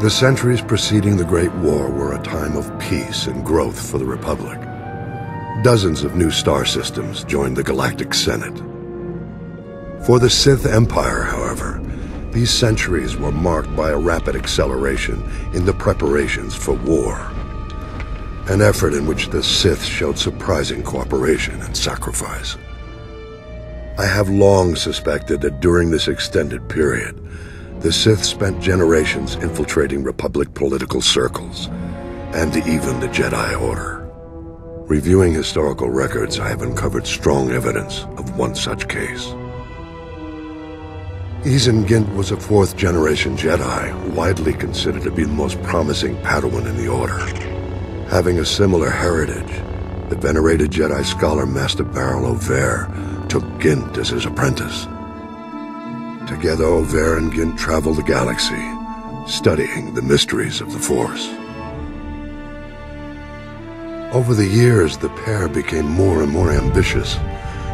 The centuries preceding the Great War were a time of peace and growth for the Republic. Dozens of new star systems joined the Galactic Senate. For the Sith Empire, however, these centuries were marked by a rapid acceleration in the preparations for war, an effort in which the Sith showed surprising cooperation and sacrifice. I have long suspected that during this extended period, the Sith spent generations infiltrating Republic political circles, and even the Jedi Order. Reviewing historical records, I have uncovered strong evidence of one such case. Ezin Gint was a fourth-generation Jedi, widely considered to be the most promising Padawan in the Order. Having a similar heritage, the venerated Jedi scholar Master Baral Over took Gint as his apprentice. Together, Over and Gint traveled the galaxy, studying the mysteries of the Force. Over the years, the pair became more and more ambitious,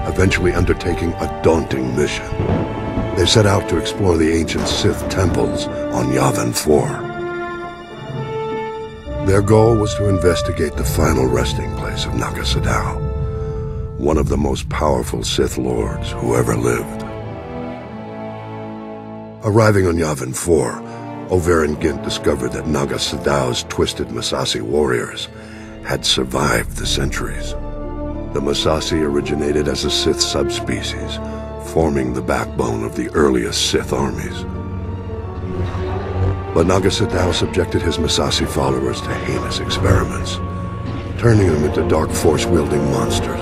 eventually undertaking a daunting mission. They set out to explore the ancient Sith temples on Yavin 4. Their goal was to investigate the final resting place of Naga Sadow, one of the most powerful Sith Lords who ever lived. Arriving on Yavin 4, Over and Gint discovered that Naga Sadow's twisted Massassi warriors had survived the centuries. The Massassi originated as a Sith subspecies, forming the backbone of the earliest Sith armies. But Naga Sadow subjected his Massassi followers to heinous experiments, turning them into dark force-wielding monsters.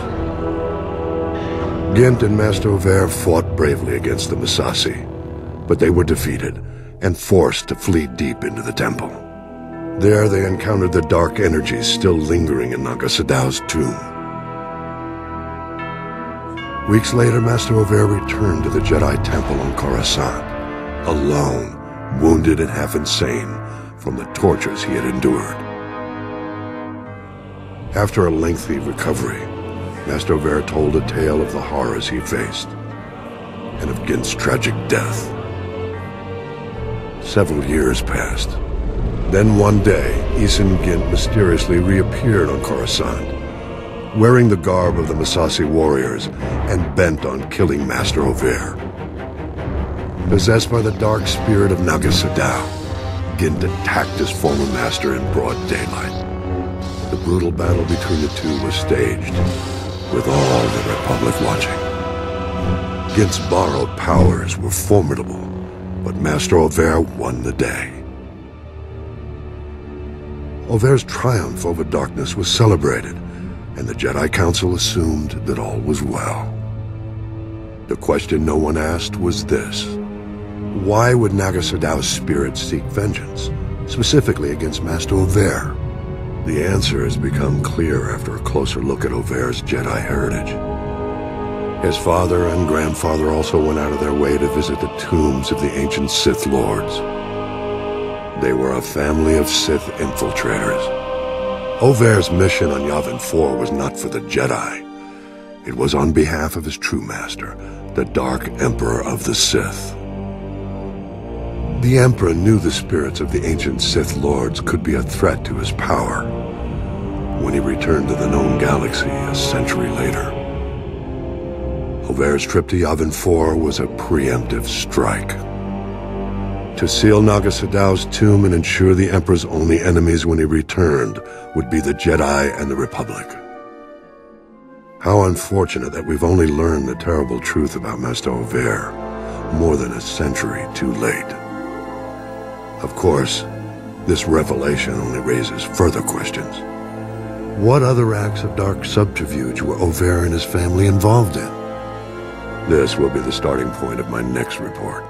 Gint and Master Over fought bravely against the Massassi, but they were defeated and forced to flee deep into the temple. There they encountered the dark energies still lingering in Naga Sadow's tomb. Weeks later, Master Over returned to the Jedi Temple on Coruscant, alone, wounded and half insane from the tortures he had endured. After a lengthy recovery, Master Over told a tale of the horrors he faced, and of Gint's tragic death. Several years passed. Then one day, Ezin Gint mysteriously reappeared on Coruscant, wearing the garb of the Massassi warriors and bent on killing Master Over. Possessed by the dark spirit of Naga Sadow, Gint attacked his former master in broad daylight. The brutal battle between the two was staged, with all the Republic watching. Gint's borrowed powers were formidable, but Master Over won the day. Over's triumph over darkness was celebrated, and the Jedi Council assumed that all was well. The question no one asked was this: why would Naga Sadow's spirit seek vengeance, specifically against Master Over? The answer has become clear after a closer look at Over's Jedi heritage. His father and grandfather also went out of their way to visit the tombs of the ancient Sith Lords. They were a family of Sith infiltrators. Over's mission on Yavin 4 was not for the Jedi. It was on behalf of his true master, the Dark Emperor of the Sith. The Emperor knew the spirits of the ancient Sith Lords could be a threat to his power when he returned to the known galaxy a century later. Over's trip to Yavin 4 was a preemptive strike. To seal Naga Sadow's tomb and ensure the Emperor's only enemies when he returned would be the Jedi and the Republic. How unfortunate that we've only learned the terrible truth about Master Over more than a century too late. Of course, this revelation only raises further questions. What other acts of dark subterfuge were Over and his family involved in? This will be the starting point of my next report.